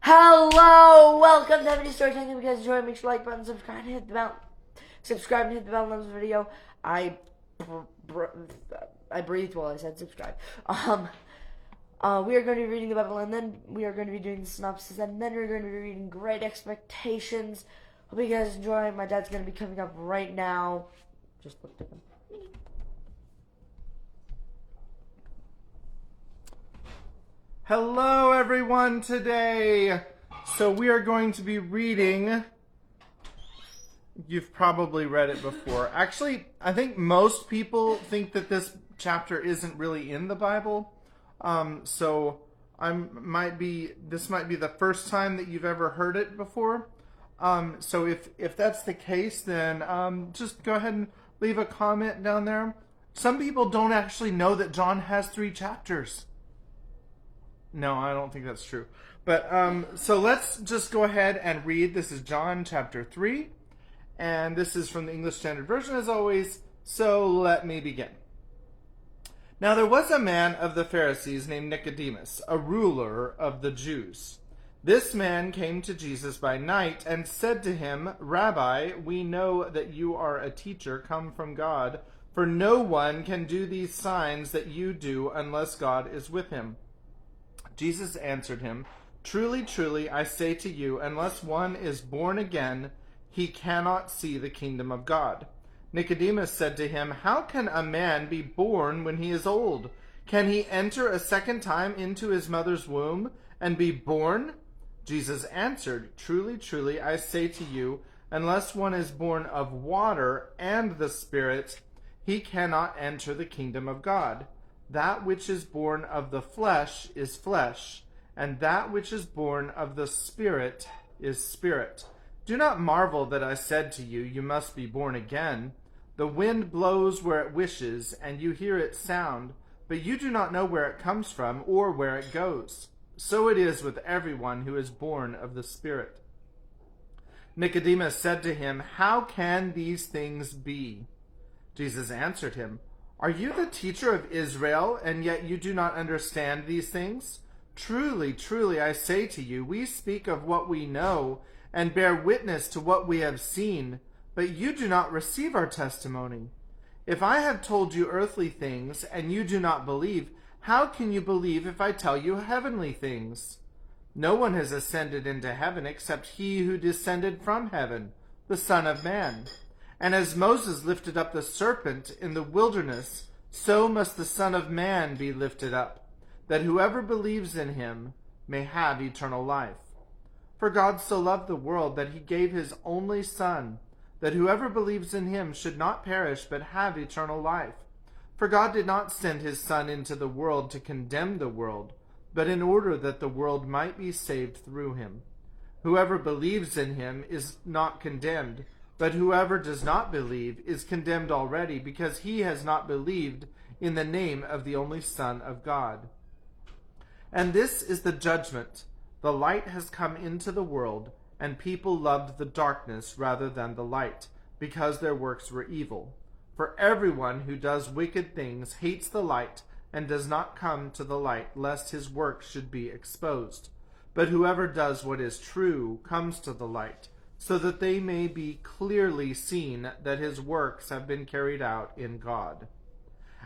Hello, welcome to Heavenly Story Time. If you guys enjoy, make sure to like button, subscribe, and hit the bell. Subscribe and hit the bell on this video. I breathed while I said subscribe. We are going to be reading the Bible, and then we are going to be doing the synopsis, and then we're going to be reading Great Expectations. Hope you guys enjoy. My dad's going to be coming up right now. Just looked at him. Hello everyone today. So we are going to be reading, you've probably read it before. Actually, I think most people think that this chapter isn't really in the Bible. So this might be the first time that you've ever heard it before. So if that's the case, then just go ahead and leave a comment down there. Some people don't actually know that John has 3 chapters. No, I don't think that's true. But so let's just go ahead and read. This is John chapter 3. And this is from the English Standard Version as always. So let me begin. Now there was a man of the Pharisees named Nicodemus, a ruler of the Jews. This man came to Jesus by night and said to him, "Rabbi, we know that you are a teacher come from God, for no one can do these signs that you do unless God is with him." Jesus answered him, "Truly, truly, I say to you, unless one is born again, he cannot see the kingdom of God." Nicodemus said to him, "How can a man be born when he is old? Can he enter a second time into his mother's womb and be born?" Jesus answered, "Truly, truly, I say to you, unless one is born of water and the Spirit, he cannot enter the kingdom of God. That which is born of the flesh is flesh, and that which is born of the Spirit is spirit. Do not marvel that I said to you, you must be born again. The wind blows where it wishes, and you hear its sound, but you do not know where it comes from or where it goes. So it is with everyone who is born of the Spirit." Nicodemus said to him, "How can these things be?" Jesus answered him, "Are you the teacher of Israel, and yet you do not understand these things? Truly, truly, I say to you, we speak of what we know, and bear witness to what we have seen, but you do not receive our testimony. If I have told you earthly things, and you do not believe, how can you believe if I tell you heavenly things? No one has ascended into heaven except he who descended from heaven, the Son of Man. And as Moses lifted up the serpent in the wilderness, so must the Son of Man be lifted up, that whoever believes in him may have eternal life. For God so loved the world that he gave his only Son, that whoever believes in him should not perish but have eternal life. For God did not send his Son into the world to condemn the world, but in order that the world might be saved through him. Whoever believes in him is not condemned, but whoever does not believe is condemned already, because he has not believed in the name of the only Son of God. And this is the judgment. The light has come into the world, and people loved the darkness rather than the light, because their works were evil. For everyone who does wicked things hates the light, and does not come to the light, lest his work should be exposed. But whoever does what is true comes to the light, so that they may be clearly seen that his works have been carried out in God."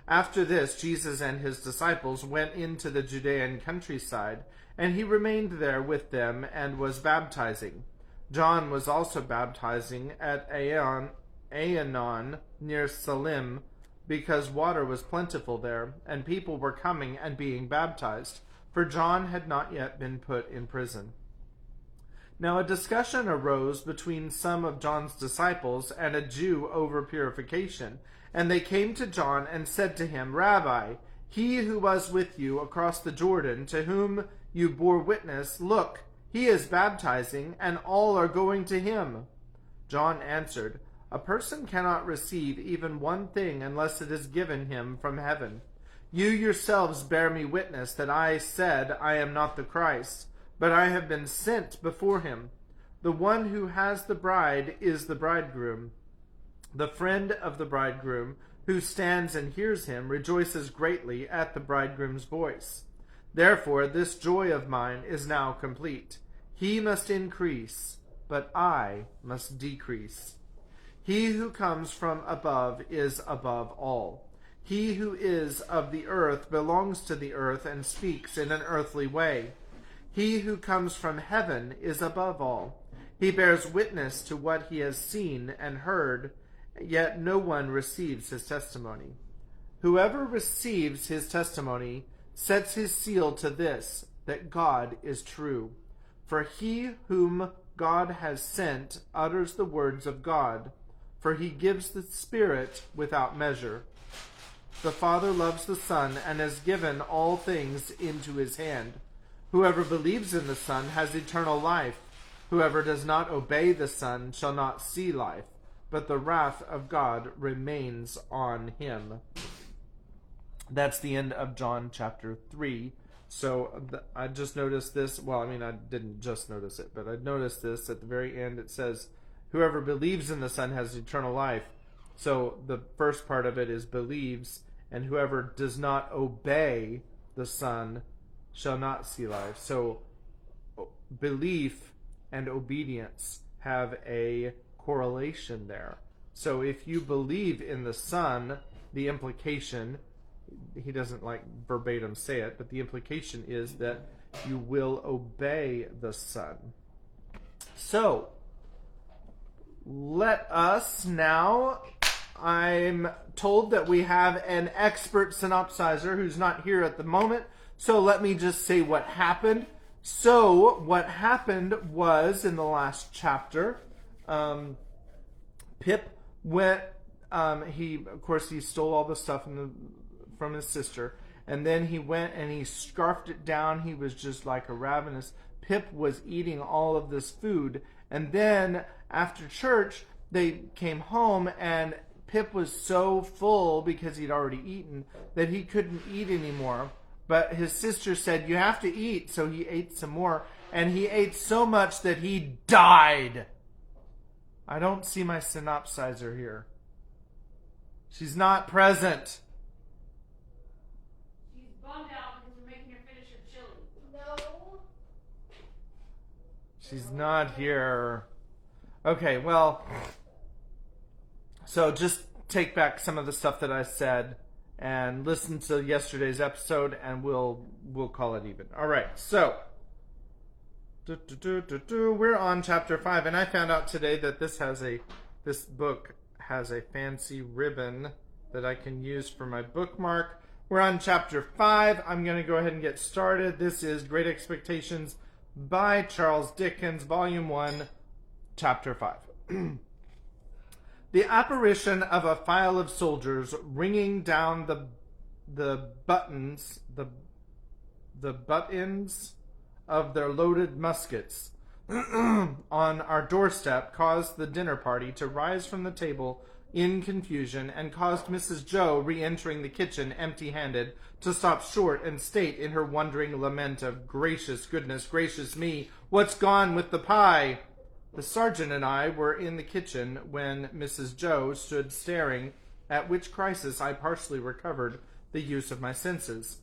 After this, Jesus and his disciples went into the Judean countryside, and he remained there with them and was baptizing. John was also baptizing at Aenon near Salim, because water was plentiful there, and people were coming and being baptized, for John had not yet been put in prison. Now a discussion arose between some of John's disciples and a Jew over purification, and they came to John and said to him, "Rabbi, he who was with you across the Jordan, to whom you bore witness, look, he is baptizing, and all are going to him." John answered, "A person cannot receive even one thing unless it is given him from heaven. You yourselves bear me witness that I said I am not the Christ, but I have been sent before him. The one who has the bride is the bridegroom. The friend of the bridegroom, who stands and hears him, rejoices greatly at the bridegroom's voice. Therefore this joy of mine is now complete. He must increase, but I must decrease. He who comes from above is above all. He who is of the earth belongs to the earth and speaks in an earthly way. He who comes from heaven is above all. He bears witness to what he has seen and heard, yet no one receives his testimony. Whoever receives his testimony sets his seal to this, that God is true. For he whom God has sent utters the words of God, for he gives the Spirit without measure. The Father loves the Son and has given all things into his hand. Whoever believes in the Son has eternal life. Whoever does not obey the Son shall not see life, but the wrath of God remains on him. That's the end of John chapter 3. So I just noticed this. Well, I mean, I didn't just notice it, but I noticed this at the very end. It says, whoever believes in the Son has eternal life. So the first part of it is believes, and whoever does not obey the Son shall not see life. So belief and obedience have a correlation there. So if you believe in the Son, the implication, he doesn't like verbatim say it, but the implication is that you will obey the Son. So let us now, I'm told that we have an expert synopsizer who's not here at the moment, so let me just say what happened. So what happened was, in the last chapter, Pip went, he stole all the stuff from his sister, and then he went and he scarfed it down. He was just like a ravenous. Pip was eating all of this food, and then after church, they came home, and Pip was so full because he'd already eaten that he couldn't eat anymore. But his sister said, you have to eat, so he ate some more, and he ate so much that he died. I don't see my synopsizer here. She's not present. She's bummed out because we're making her finish her chili. No. She's not here. Okay, well, so just take back some of the stuff that I said and listen to yesterday's episode, and we'll call it even. All right, so we're on chapter 5, and I found out today that this book has a fancy ribbon that I can use for my bookmark. We're on chapter 5. I'm going to go ahead and get started. This is Great Expectations by Charles Dickens, Volume 1, Chapter 5. The apparition of a file of soldiers ringing down the buttons of their loaded muskets on our doorstep caused the dinner party to rise from the table in confusion, and caused Mrs. Joe, re-entering the kitchen empty-handed, to stop short and state in her wondering lament of, gracious goodness, gracious me, what's gone with the pie? The sergeant and I were in the kitchen when Mrs. Joe stood staring, at which crisis I partially recovered the use of my senses.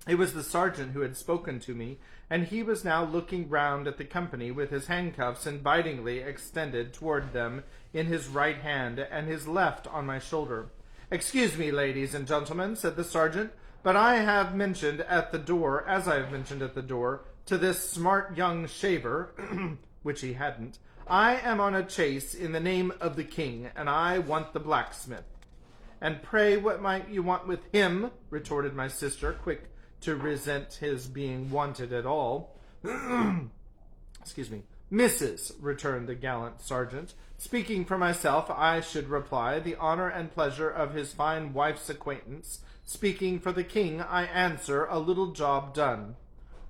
It was the sergeant who had spoken to me, and he was now looking round at the company with his handcuffs invitingly extended toward them in his right hand and his left on my shoulder. Excuse me, ladies and gentlemen, said the sergeant, but as I have mentioned at the door, to this smart young shaver, which he hadn't, I am on a chase in the name of the king, and I want the blacksmith. And pray what might you want with him? Retorted my sister, quick to resent his being wanted at all. Excuse me. Mrs., returned the gallant sergeant. Speaking for myself, I should reply, the honor and pleasure of his fine wife's acquaintance. Speaking for the king, I answer, a little job done.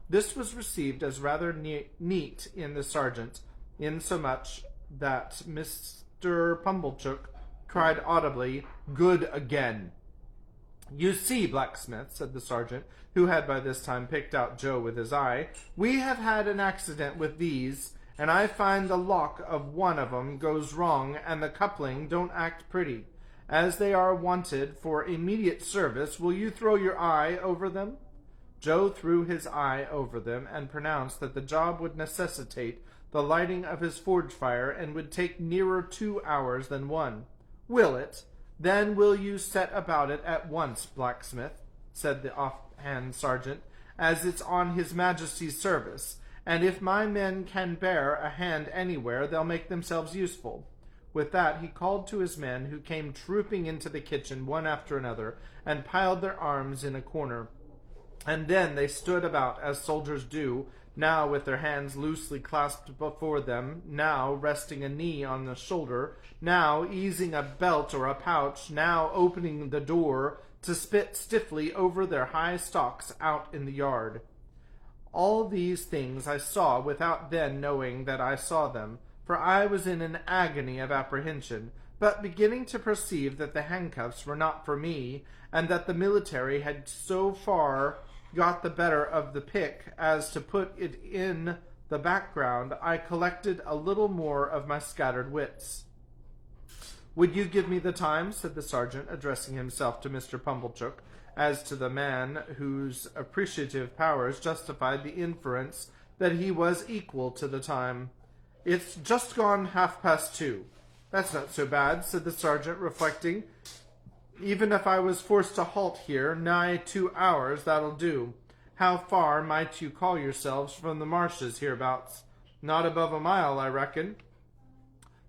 This was received as rather neat in the sergeant, insomuch that Mr. Pumblechook cried audibly, good again. You see, blacksmith, said the sergeant, who had by this time picked out Joe with his eye, we have had an accident with these, and I find the lock of one of 'em goes wrong, and the coupling don't act pretty. As they are wanted for immediate service, will you throw your eye over them? Joe threw his eye over them and pronounced that the job would necessitate the lighting of his forge fire and would take nearer 2 hours than 1. "Will it? Then will you set about it at once, blacksmith," said the offhand sergeant, "as it's on his Majesty's service, and if my men can bear a hand anywhere, they'll make themselves useful." With that he called to his men, who came trooping into the kitchen one after another, and piled their arms in a corner. And then they stood about as soldiers do, now with their hands loosely clasped before them, now resting a knee on the shoulder, now easing a belt or a pouch, now opening the door to spit stiffly over their high stocks out in the yard. All these things I saw without then knowing that I saw them, for I was in an agony of apprehension, but beginning to perceive that the handcuffs were not for me, and that the military had so far got the better of the pick as to put it in the background, I collected a little more of my scattered wits. "Would you give me the time?" said the sergeant, addressing himself to Mr. Pumblechook, as to the man whose appreciative powers justified the inference that he was equal to the time. "It's just gone 2:30. "That's not so bad," said the sergeant, reflecting. "Even if I was forced to halt here nigh 2 hours, that'll do. How far might you call yourselves from the marshes hereabouts? Not above a mile, I reckon."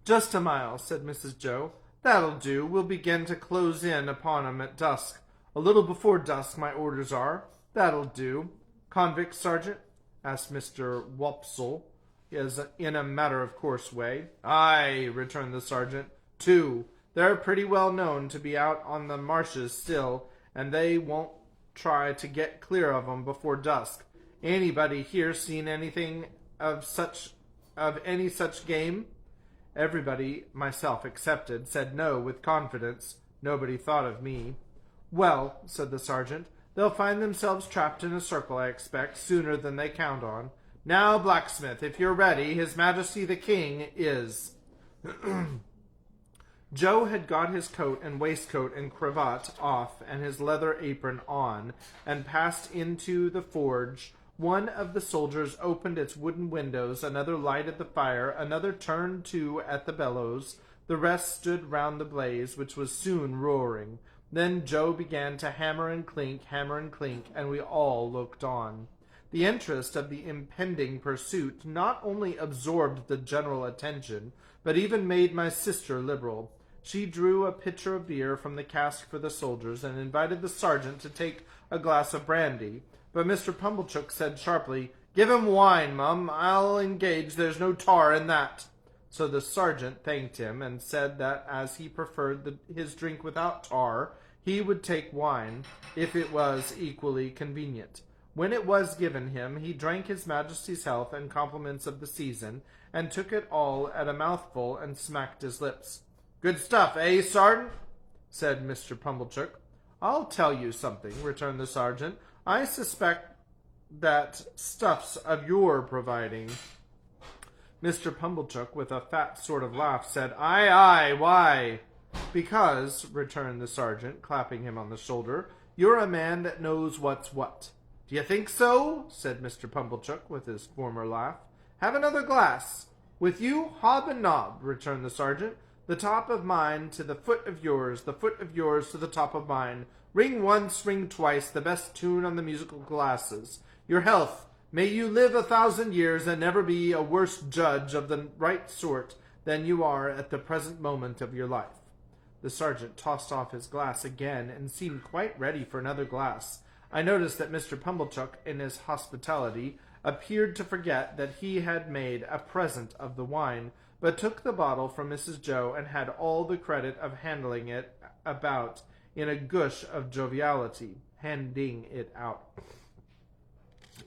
"Just a mile," said Mrs. Joe. "That'll do. We'll begin to close in upon 'em at dusk. A little before dusk, my orders are. That'll do." "Convicts, sergeant?" asked Mr. Wopsle, in a matter-of-course way. "Aye," returned the sergeant. "2. They're pretty well known to be out on the marshes still, and they won't try to get clear of 'em before dusk. Anybody here seen anything of any such game?" Everybody, myself excepted, said no with confidence. Nobody thought of me. "Well," said the sergeant, "they'll find themselves trapped in a circle, I expect, sooner than they count on. Now, blacksmith, if you're ready, His Majesty the King is." Joe had got his coat and waistcoat and cravat off and his leather apron on, and passed into the forge. One of the soldiers opened its wooden windows, another lighted the fire, another turned to at the bellows. The rest stood round the blaze, which was soon roaring. Then Joe began to hammer and clink, and we all looked on. The interest of the impending pursuit not only absorbed the general attention, but even made my sister liberal. She drew a pitcher of beer from the cask for the soldiers, and invited the sergeant to take a glass of brandy. But Mr. Pumblechook said sharply, "Give him wine, mum. I'll engage there's no tar in that." So the sergeant thanked him, and said that as he preferred his drink without tar, he would take wine, if it was equally convenient. When it was given him, he drank His Majesty's health and compliments of the season, and took it all at a mouthful and smacked his lips. "Good stuff, eh, sergeant?" said Mr. Pumblechook. "I'll tell you something," returned the sergeant. "I suspect that stuff's of your providing." Mr. Pumblechook, with a fat sort of laugh, said, "Aye, aye, why?" "Because," returned the sergeant, clapping him on the shoulder, "you're a man that knows what's what." "Do you think so?" said Mr. Pumblechook, with his former laugh. "Have another glass." "With you, hob and nob," returned the sergeant. "The top of mine to the foot of yours, the foot of yours to the top of mine. Ring once, ring twice, the best tune on the musical glasses. Your health. May you live 1,000 years and never be a worse judge of the right sort than you are at the present moment of your life." The sergeant tossed off his glass again and seemed quite ready for another glass. I noticed that Mr. Pumblechook, in his hospitality, appeared to forget that he had made a present of the wine, but took the bottle from Mrs. Joe and had all the credit of handing it about in a gush of joviality.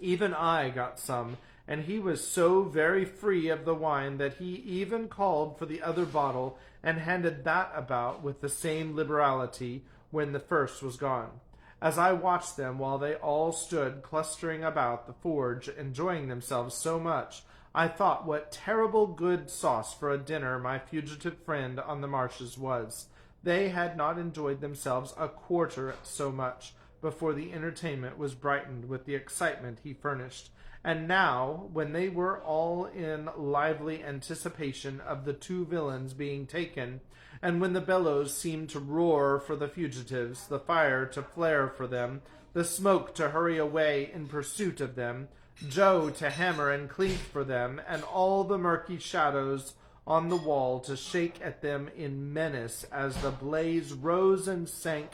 Even I got some, and he was so very free of the wine that he even called for the other bottle and handed that about with the same liberality when the first was gone. As I watched them while they all stood clustering about the forge, enjoying themselves so much, I thought what terrible good sauce for a dinner my fugitive friend on the marshes was. They had not enjoyed themselves a quarter so much, before the entertainment was brightened with the excitement he furnished. And now, when they were all in lively anticipation of the two villains being taken, and when the bellows seemed to roar for the fugitives, the fire to flare for them, the smoke to hurry away in pursuit of them, Joe to hammer and clink for them, and all the murky shadows on the wall to shake at them in menace as the blaze rose and sank,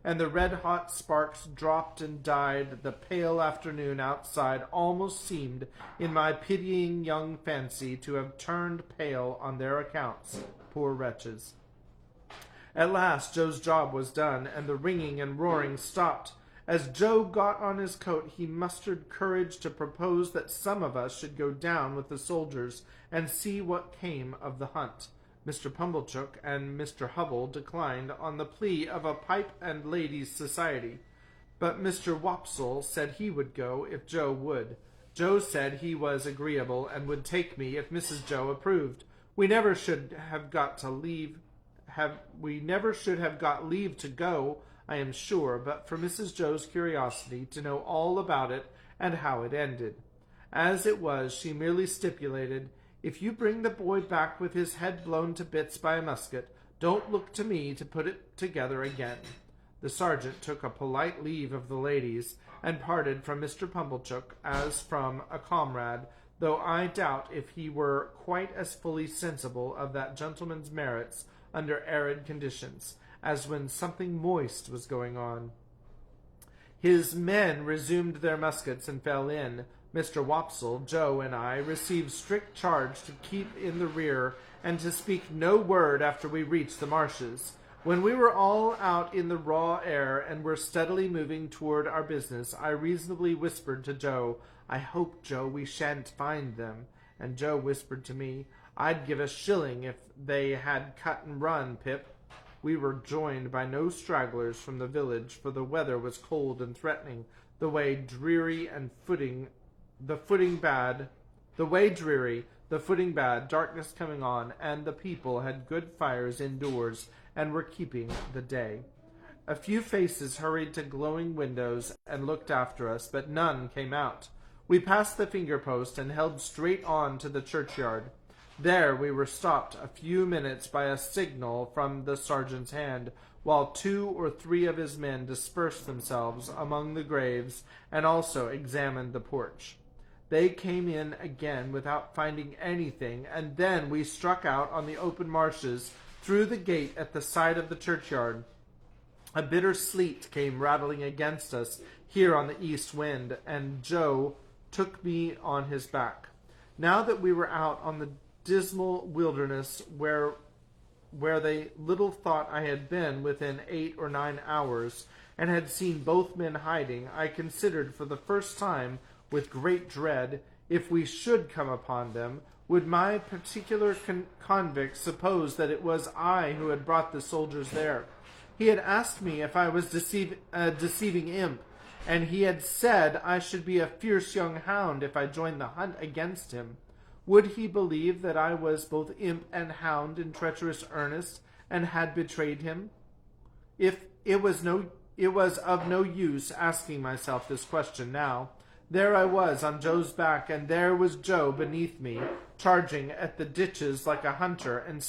and the red-hot sparks dropped and died, the pale afternoon outside almost seemed, in my pitying young fancy, to have turned pale on their accounts, poor wretches. At last Joe's job was done, and the ringing and roaring stopped. As Joe got on his coat, he mustered courage to propose that some of us should go down with the soldiers and see what came of the hunt. Mr. Pumblechook and Mr. Hubble declined on the plea of a pipe and ladies' society, but Mr. Wopsle said he would go if Joe would. Joe said he was agreeable and would take me if Mrs. Joe approved. We never should have got leave to go, I am sure, but for Mrs. Joe's curiosity to know all about it and how it ended. As it was, she merely stipulated, "If you bring the boy back with his head blown to bits by a musket, don't look to me to put it together again." The sergeant took a polite leave of the ladies, and parted from Mr. Pumblechook as from a comrade, though I doubt if he were quite as fully sensible of that gentleman's merits under arid conditions, as when something moist was going on. His men resumed their muskets and fell in. Mr. Wopsle, Joe, and I received strict charge to keep in the rear and to speak no word after we reached the marshes. When we were all out in the raw air and were steadily moving toward our business, I reasonably whispered to Joe, "I hope, Joe, we shan't find them." And Joe whispered to me, "I'd give a shilling if they had cut and run, Pip." We were joined by no stragglers from the village, for the weather was cold and threatening, the way dreary, the footing bad, darkness coming on, and the people had good fires indoors and were keeping the day. A few faces hurried to glowing windows and looked after us, but none came out. We passed the finger-post and held straight on to the churchyard. There we were stopped a few minutes by a signal from the sergeant's hand, while 2 or 3 of his men dispersed themselves among the graves and also examined the porch. They came in again without finding anything, and then we struck out on the open marshes through the gate at the side of the churchyard. A bitter sleet came rattling against us here on the east wind, and Joe took me on his back. Now that we were out on the dismal wilderness where they little thought I had been within 8 or 9 hours, and had seen both men hiding, I considered for the first time with great dread, if we should come upon them, would my particular convict suppose that it was I who had brought the soldiers there? He had asked me if I was a deceiving imp, and he had said I should be a fierce young hound if I joined the hunt against him. Would he believe that I was both imp and hound in treacherous earnest, and had betrayed him? It was of no use asking myself this question now. There I was on Joe's back, and there was Joe beneath me, charging at the ditches like a hunter, and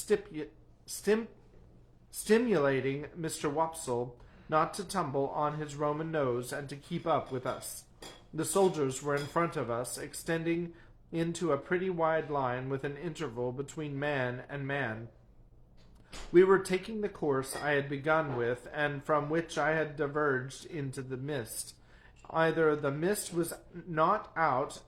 stimulating Mr. Wopsle not to tumble on his Roman nose and to keep up with us. The soldiers were in front of us, extending into a pretty wide line with an interval between man and man. We were taking the course I had begun with, and from which I had diverged into the mist. Either the mist was not out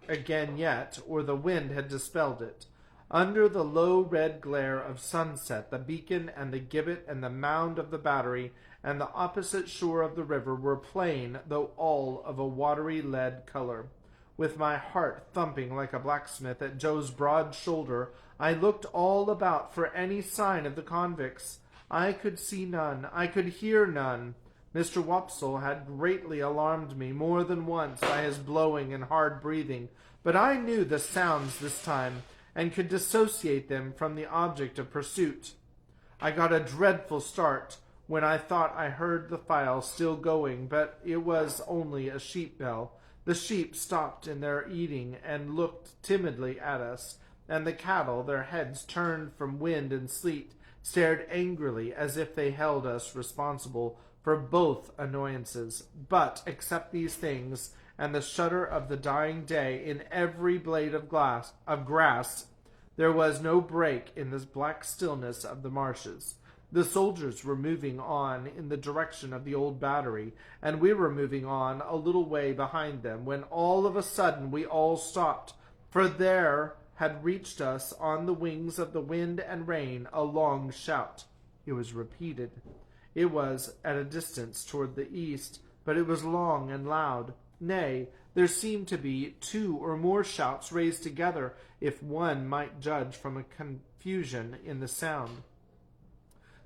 again yet, or the wind had dispelled it. Under the low red glare of sunset, the beacon and the gibbet and the mound of the battery and the opposite shore of the river were plain, though all of a watery lead color. With my heart thumping like a blacksmith at Joe's broad shoulder, I looked all about for any sign of the convicts. I could see none. I could hear none. Mr. Wopsle had greatly alarmed me more than once by his blowing and hard breathing, but I knew the sounds this time, and could dissociate them from the object of pursuit. I got a dreadful start. when I thought I heard the file still going, but it was only a sheep bell. The sheep stopped in their eating and looked timidly at us, and the cattle, their heads turned from wind and sleet, stared angrily as if they held us responsible for both annoyances. But, except these things, and the shudder of the dying day in every blade of grass, there was no break in this black stillness of the marshes. The soldiers were moving on in the direction of the old battery, and we were moving on a little way behind them, when all of a sudden we all stopped, for there had reached us on the wings of the wind and rain a long shout. It was repeated. It was at a distance toward the east, but it was long and loud. Nay, there seemed to be 2 or more shouts raised together, if one might judge from a confusion in the sound.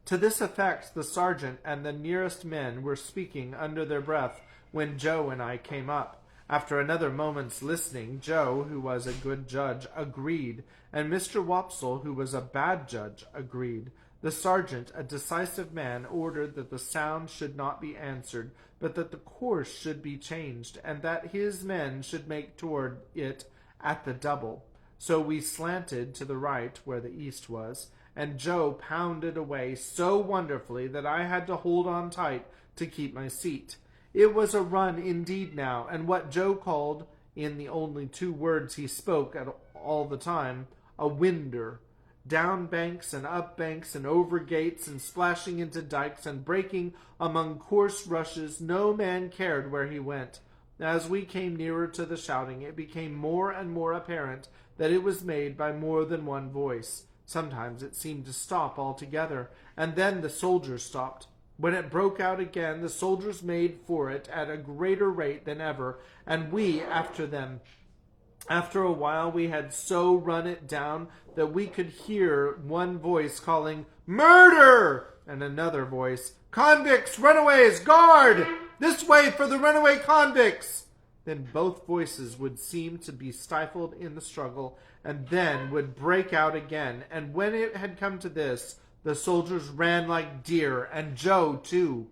To this effect the sergeant and the nearest men were speaking under their breath when Joe and I came up. After another moment's listening, Joe, who was a good judge, agreed, and Mr. Wopsle, who was a bad judge, agreed. The sergeant, a decisive man, ordered that the sound should not be answered, but that the course should be changed, and that his men should make toward it at the double. So we slanted to the right, where the east was, and Joe pounded away so wonderfully that I had to hold on tight to keep my seat. It was a run indeed now, and what Joe called, in the only 2 words he spoke at all the time, a winder. Down banks and up banks and over gates and splashing into dikes and breaking among coarse rushes, no man cared where he went. As we came nearer to the shouting, it became more and more apparent that it was made by more than one voice. Sometimes it seemed to stop altogether, and then the soldiers stopped. When it broke out again, the soldiers made for it at a greater rate than ever, and we after them. After a while we had so run it down that we could hear one voice calling, "Murder!" and another voice, "Convicts! Runaways! Guard! This way for the runaway convicts!" Then both voices would seem to be stifled in the struggle, and then would break out again. And when it had come to this, the soldiers ran like deer, and Joe too.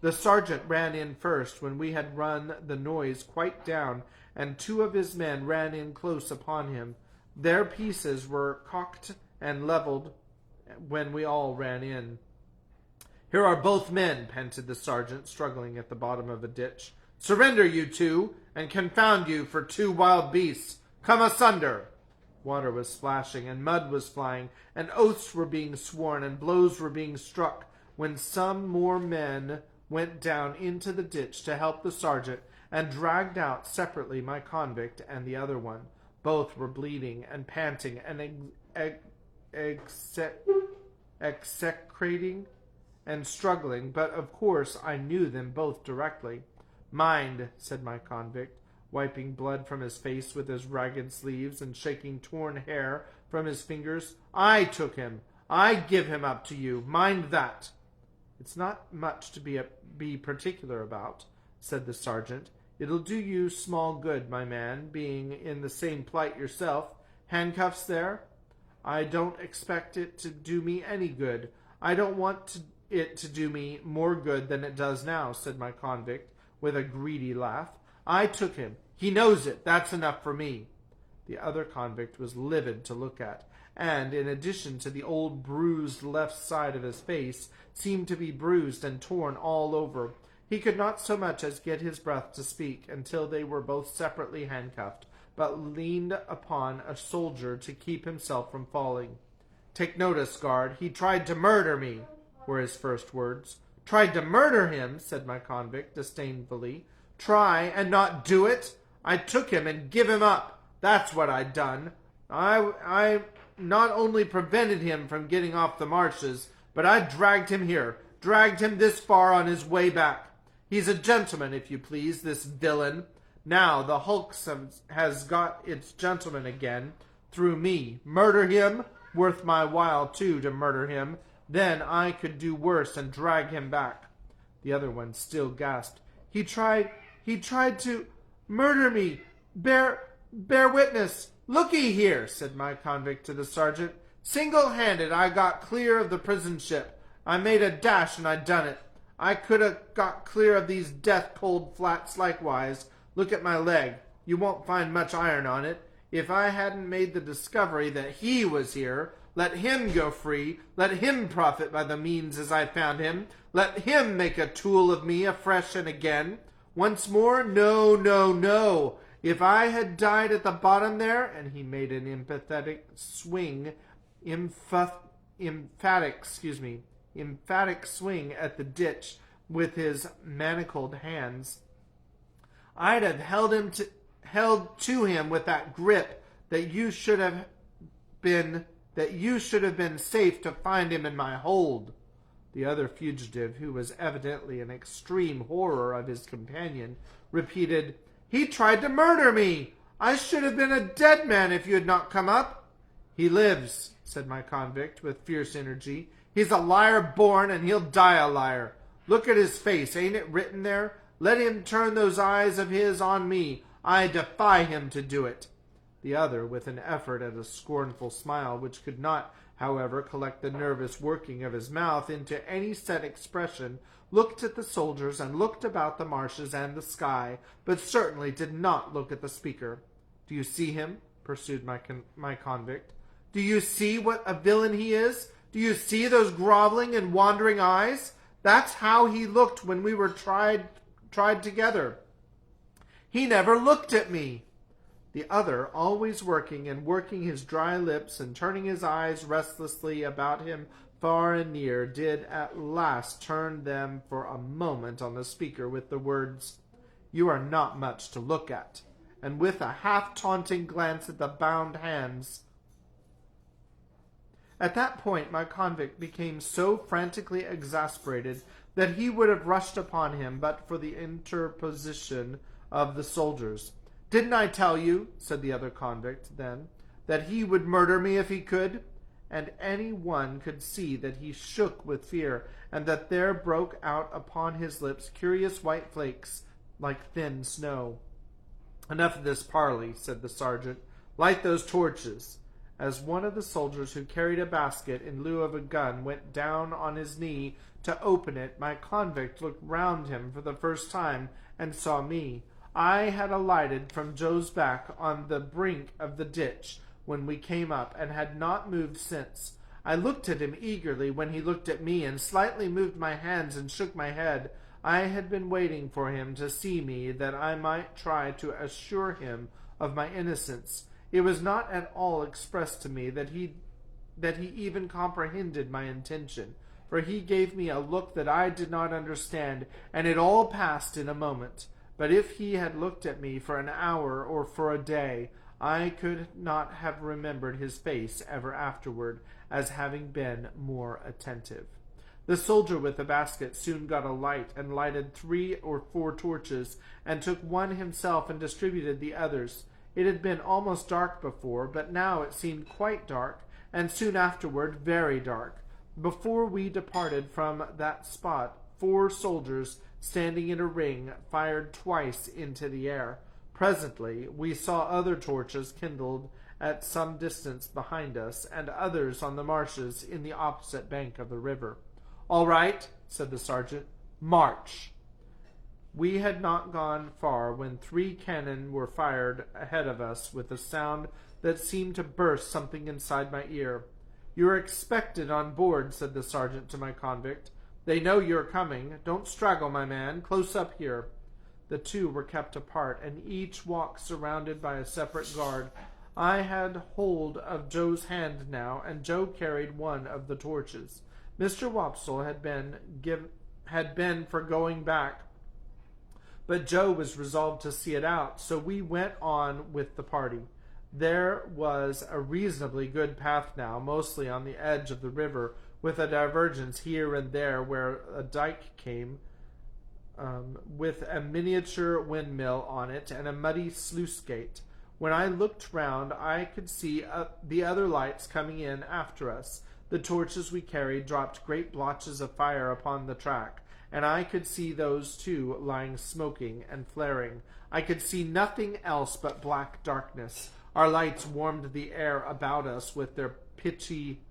The sergeant ran in first when we had run the noise quite down, and 2 of his men ran in close upon him. Their pieces were cocked and leveled when we all ran in. "Here are both men," panted the sergeant, struggling at the bottom of a ditch. "Surrender, you 2, and confound you for 2 wild beasts. Come asunder." Water was splashing, and mud was flying, and oaths were being sworn, and blows were being struck, when some more men went down into the ditch to help the sergeant, and dragged out separately my convict and the other one. Both were bleeding and panting and execrating and struggling, but of course I knew them both directly. "Mind," said my convict, wiping blood from his face with his ragged sleeves and shaking torn hair from his fingers. "I took him. I give him up to you. Mind that." "It's not much to be particular about," said the sergeant. "It'll do you small good, my man, being in the same plight yourself. Handcuffs there?" "I don't expect it to do me any good. I don't want it to do me more good than it does now," said my convict, with a greedy laugh. "I took him. He knows it. That's enough for me." The other convict was livid to look at, and, in addition to the old bruised left side of his face, seemed to be bruised and torn all over. He could not so much as get his breath to speak until they were both separately handcuffed, but leaned upon a soldier to keep himself from falling. "Take notice, guard. He tried to murder me," were his first words. "Tried to murder him," said my convict disdainfully. "Try and not do it? I took him and give him up. That's what I'd done. I not only prevented him from getting off the marshes, but I dragged him here, dragged him this far on his way back. He's a gentleman, if you please, this villain. Now the hulks has got its gentleman again, through me. Murder him? Worth my while, too, to murder him. Then I could do worse and drag him back." The other one still gasped. He tried to murder me. Bear witness. Look'ee here," said my convict to the sergeant. "Single-handed I got clear of the prison ship. I made a dash and I done it. I could have got clear of these death-cold flats likewise. Look at my leg. You won't find much iron on it. If I hadn't made the discovery that he was here, let him go free, let him profit by the means as I found him, let him make a tool of me afresh and again. Once more, no, no, no. If I had died at the bottom there, and he made an emphatic swing at the ditch with his manacled hands, I'd have held to him with that grip that you should have been safe to find him in my hold. The other fugitive, who was evidently in extreme horror of his companion, repeated, "He tried to murder me! I should have been a dead man if you had not come up." "He lives," said my convict with fierce energy. "He's a liar born, and he'll die a liar. Look at his face, ain't it written there? Let him turn those eyes of his on me. I defy him to do it." The other, with an effort at a scornful smile, which could not, however, collect the nervous working of his mouth into any set expression, looked at the soldiers and looked about the marshes and the sky, but certainly did not look at the speaker. "Do you see him?" pursued my convict. "Do you see what a villain he is? Do you see those groveling and wandering eyes? That's how he looked when we were tried together. He never looked at me." The other, always working and working his dry lips and turning his eyes restlessly about him far and near, did at last turn them for a moment on the speaker with the words, "You are not much to look at," and with a half-taunting glance at the bound hands. At that point my convict became so frantically exasperated that he would have rushed upon him but for the interposition of the soldiers. "Didn't I tell you," said the other convict then, "that he would murder me if he could?" And any one could see that he shook with fear, and that there broke out upon his lips curious white flakes like thin snow. "Enough of this parley," said the sergeant. "Light those torches." As one of the soldiers who carried a basket in lieu of a gun went down on his knee to open it, my convict looked round him for the first time and saw me. I had alighted from Joe's back on the brink of the ditch when we came up, and had not moved since. I looked at him eagerly when he looked at me, and slightly moved my hands and shook my head. I had been waiting for him to see me, that I might try to assure him of my innocence. It was not at all expressed to me that he even comprehended my intention, for he gave me a look that I did not understand, and it all passed in a moment. But if he had looked at me for an hour or for a day, I could not have remembered his face ever afterward as having been more attentive. The soldier with the basket soon got a light and lighted 3 or 4 torches, and took one himself and distributed the others. It had been almost dark before, but now it seemed quite dark, and soon afterward very dark. Before we departed from that spot, 4 soldiers, standing in a ring, fired twice into the air. Presently we saw other torches kindled at some distance behind us, and others on the marshes in the opposite bank of the river. "All right," said the sergeant. "March." We had not gone far when 3 cannon were fired ahead of us with a sound that seemed to burst something inside my ear. "You are expected on board," said the sergeant to my convict. "They know you are coming. Don't straggle, my man. Close up here." The 2 were kept apart, and each walked surrounded by a separate guard. I had hold of Joe's hand now, and Joe carried one of the torches. Mr. Wopsle had been for going back, but Joe was resolved to see it out, so we went on with the party. There was a reasonably good path now, mostly on the edge of the river, with a divergence here and there where a dike came, with a miniature windmill on it and a muddy sluice gate. When I looked round, I could see the other lights coming in after us. The torches we carried dropped great blotches of fire upon the track, and I could see those too lying smoking and flaring. I could see nothing else but black darkness. Our lights warmed the air about us with their pitchy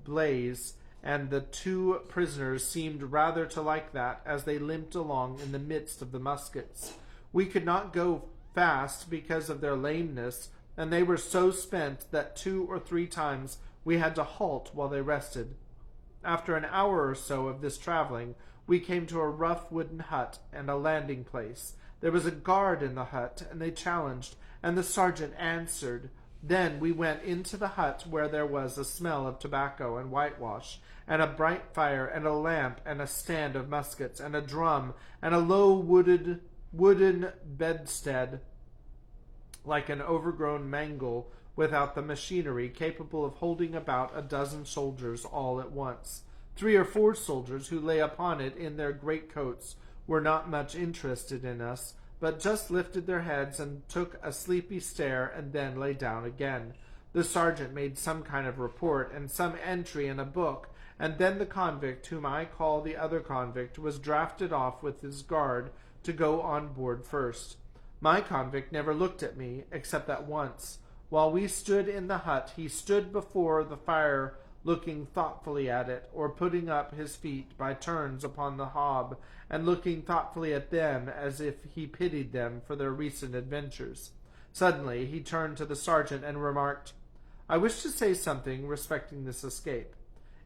blaze, and the two prisoners seemed rather to like that, as they limped along in the midst of the muskets. We could not go fast because of their lameness, and they were so spent that 2 or 3 times we had to halt while they rested. After an hour or so of this traveling, we came to a rough wooden hut and a landing place. There was a guard in the hut, and they challenged, and the sergeant answered. Then we went into the hut, where there was a smell of tobacco and whitewash, and a bright fire, and a lamp, and a stand of muskets, and a drum, and a low wooden bedstead, like an overgrown mangle, without the machinery, capable of holding about a dozen soldiers all at once. 3 or 4 soldiers who lay upon it in their greatcoats were not much interested in us, but just lifted their heads and took a sleepy stare, and then lay down again. The sergeant made some kind of report and some entry in a book, and then the convict, whom I call the other convict, was drafted off with his guard to go on board first. My convict never looked at me, except that once. While we stood in the hut, he stood before the fire, looking thoughtfully at it, or putting up his feet by turns upon the hob, and looking thoughtfully at them as if he pitied them for their recent adventures. Suddenly he turned to the sergeant and remarked, "I wish to say something respecting this escape.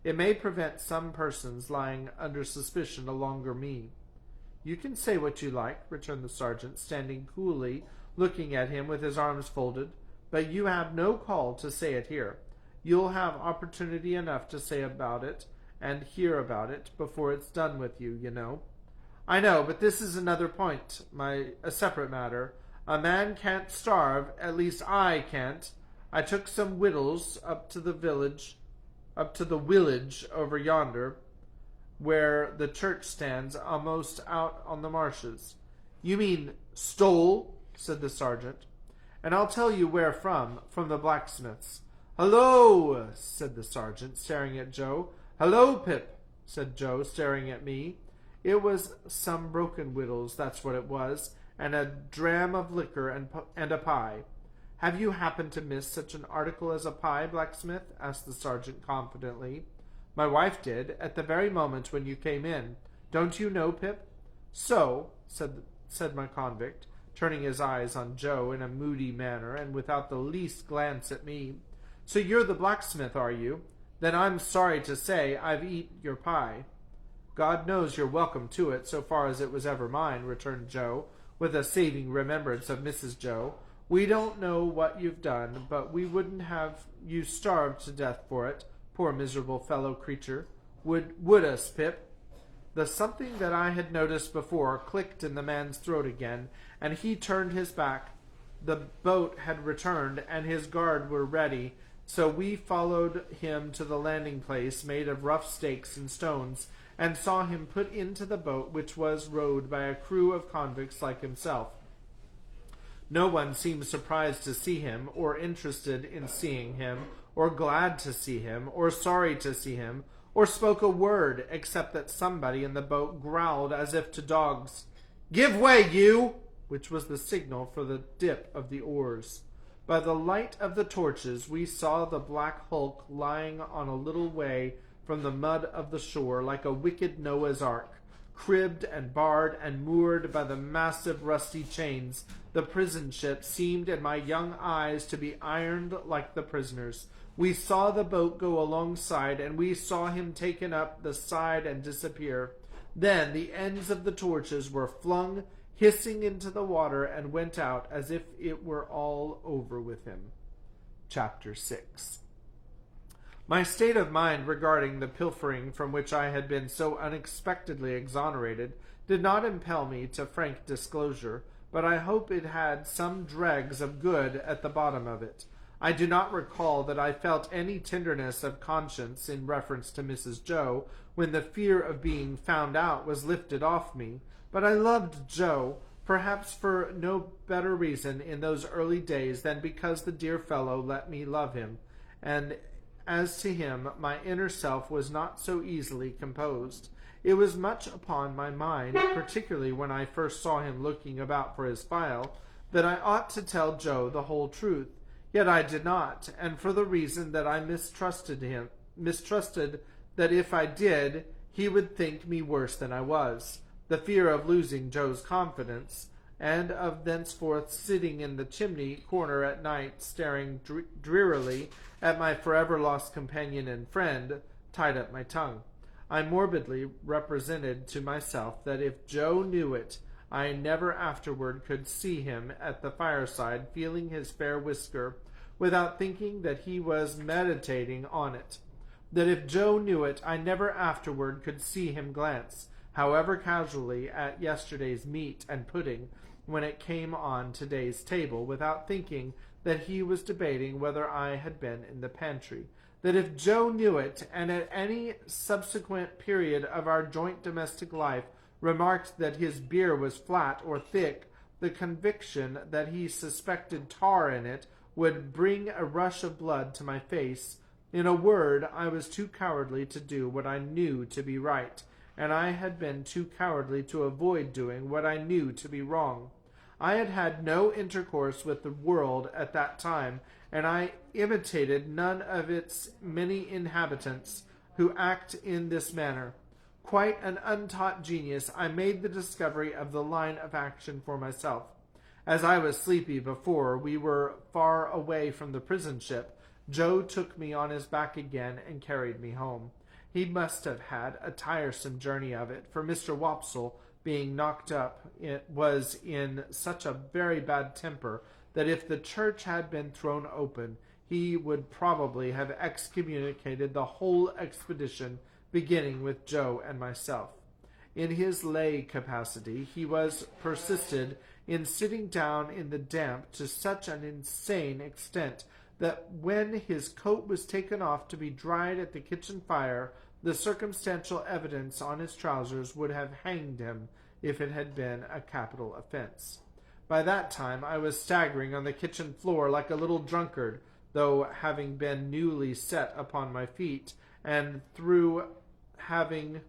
It may prevent some persons lying under suspicion no longer me." "You can say what you like," returned the sergeant, standing coolly, looking at him with his arms folded, "but you have no call to say it here. You'll have opportunity enough to say about it and hear about it before it's done with you, you know." "I know, but this is another point, a separate matter. A man can't starve, at least I can't. I took some wittles up to the village over yonder, where the church stands, almost out on the marshes." "You mean stole?" said the sergeant. "And I'll tell you where from the blacksmith's." "Hello!" said the sergeant, staring at Joe. "Hello, Pip!" said Joe, staring at me. "It was some broken wittles, that's what it was, and a dram of liquor and a pie." "Have you happened to miss such an article as a pie, blacksmith?" asked the sergeant confidently. "My wife did, at the very moment when you came in. Don't you know, Pip?" "So," said my convict, turning his eyes on Joe in a moody manner, and without the least glance at me. "So you're the blacksmith, are you? Then I'm sorry to say I've eat your pie." "God knows you're welcome to it, so far as it was ever mine," returned Joe, with a saving remembrance of Mrs. Joe. "We don't know what you've done, but we wouldn't have you starved to death for it, poor miserable fellow creature. Would us, Pip?" The something that I had noticed before clicked in the man's throat again, and he turned his back. The boat had returned, and his guard were ready, so we followed him to the landing place made of rough stakes and stones, and saw him put into the boat, which was rowed by a crew of convicts like himself. No one seemed surprised to see him, or interested in seeing him, or glad to see him, or sorry to see him, or spoke a word, except that somebody in the boat growled as if to dogs, "Give way, you!" which was the signal for the dip of the oars. By the light of the torches we saw the black hulk lying on a little way from the mud of the shore, like a wicked Noah's Ark, cribbed and barred and moored by the massive rusty chains. The prison ship seemed in my young eyes to be ironed like the prisoners. We saw the boat go alongside, and we saw him taken up the side and disappear. Then the ends of the torches were flung hissing into the water and went out as if it were all over with him. Chapter 6. My state of mind regarding the pilfering from which I had been so unexpectedly exonerated did not impel me to frank disclosure, but I hope it had some dregs of good at the bottom of it. I do not recall that I felt any tenderness of conscience in reference to Mrs. Joe when the fear of being found out was lifted off me, but I loved Joe, perhaps for no better reason in those early days than because the dear fellow let me love him, and as to him, my inner self was not so easily composed. It was much upon my mind, particularly when I first saw him looking about for his file, that I ought to tell Joe the whole truth. Yet I did not, and for the reason that I mistrusted that if I did, he would think me worse than I was. The fear of losing Joe's confidence, and of thenceforth sitting in the chimney corner at night staring drearily at my forever lost companion and friend, tied up my tongue. I morbidly represented to myself that if Joe knew it, I never afterward could see him at the fireside feeling his fair whisker, without thinking that he was meditating on it. That if Joe knew it, I never afterward could see him glance, however casually, at yesterday's meat and pudding when it came on today's table, without thinking that he was debating whether I had been in the pantry. That if Joe knew it, and at any subsequent period of our joint domestic life remarked that his beer was flat or thick, the conviction that he suspected tar in it would bring a rush of blood to my face. In a word, I was too cowardly to do what I knew to be right, and I had been too cowardly to avoid doing what I knew to be wrong. I had had no intercourse with the world at that time, and I imitated none of its many inhabitants who act in this manner. Quite an untaught genius, I made the discovery of the line of action for myself. As I was sleepy before we were far away from the prison ship, Joe took me on his back again and carried me home. He must have had a tiresome journey of it, for Mr. Wopsle, being knocked up, was in such a very bad temper that if the church had been thrown open, he would probably have excommunicated the whole expedition, beginning with Joe and myself. In his lay capacity, he was persisted in sitting down in the damp to such an insane extent that when his coat was taken off to be dried at the kitchen fire, the circumstantial evidence on his trousers would have hanged him if it had been a capital offense. By that time I was staggering on the kitchen floor like a little drunkard, though having been newly set upon my feet, and through having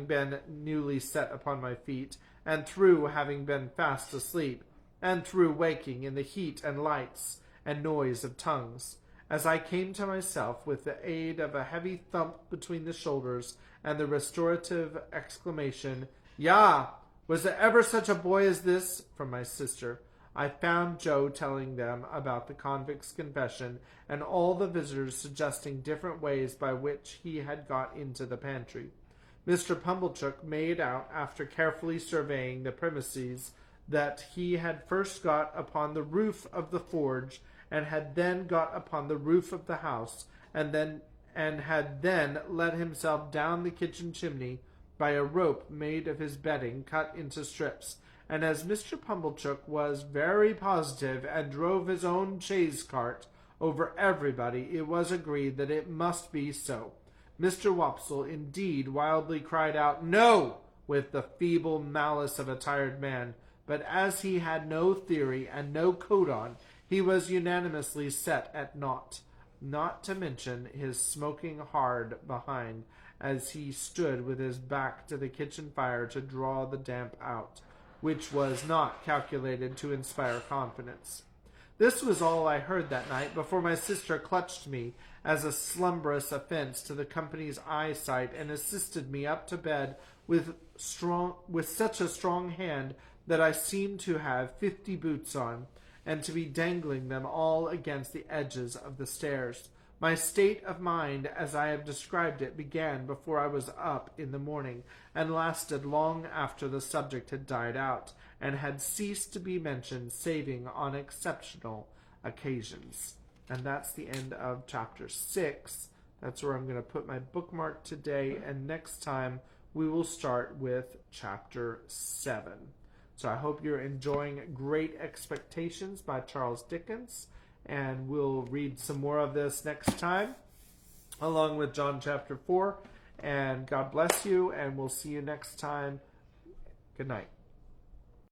been newly set upon my feet, and through having been fast asleep, and through waking in the heat and lights and noise of tongues. As I came to myself with the aid of a heavy thump between the shoulders and the restorative exclamation, "Yah! Was there ever such a boy as this?" from my sister, I found Joe telling them about the convict's confession, and all the visitors suggesting different ways by which he had got into the pantry. Mr. Pumblechook made out, after carefully surveying the premises, that he had first got upon the roof of the forge, and had then got upon the roof of the house, and had then let himself down the kitchen chimney by a rope made of his bedding cut into strips. And as Mr. Pumblechook was very positive and drove his own chaise cart over everybody, it was agreed that it must be so. Mr. Wopsle indeed wildly cried out, "No!" with the feeble malice of a tired man, but as he had no theory and no coat on, he was unanimously set at naught, not to mention his smoking hard behind, as he stood with his back to the kitchen fire to draw the damp out, which was not calculated to inspire confidence. This was all I heard that night before my sister clutched me as a slumberous offense to the company's eyesight and assisted me up to bed with such a strong hand that I seemed to have 50 boots on, and to be dangling them all against the edges of the stairs. My state of mind, as I have described it, began before I was up in the morning, and lasted long after the subject had died out, and had ceased to be mentioned, saving on exceptional occasions. And that's the end of chapter 6. That's where I'm going to put my bookmark today, and next time we will start with chapter 7. So I hope you're enjoying Great Expectations by Charles Dickens, and we'll read some more of this next time, along with John chapter 4. And God bless you, and we'll see you next time. Good night.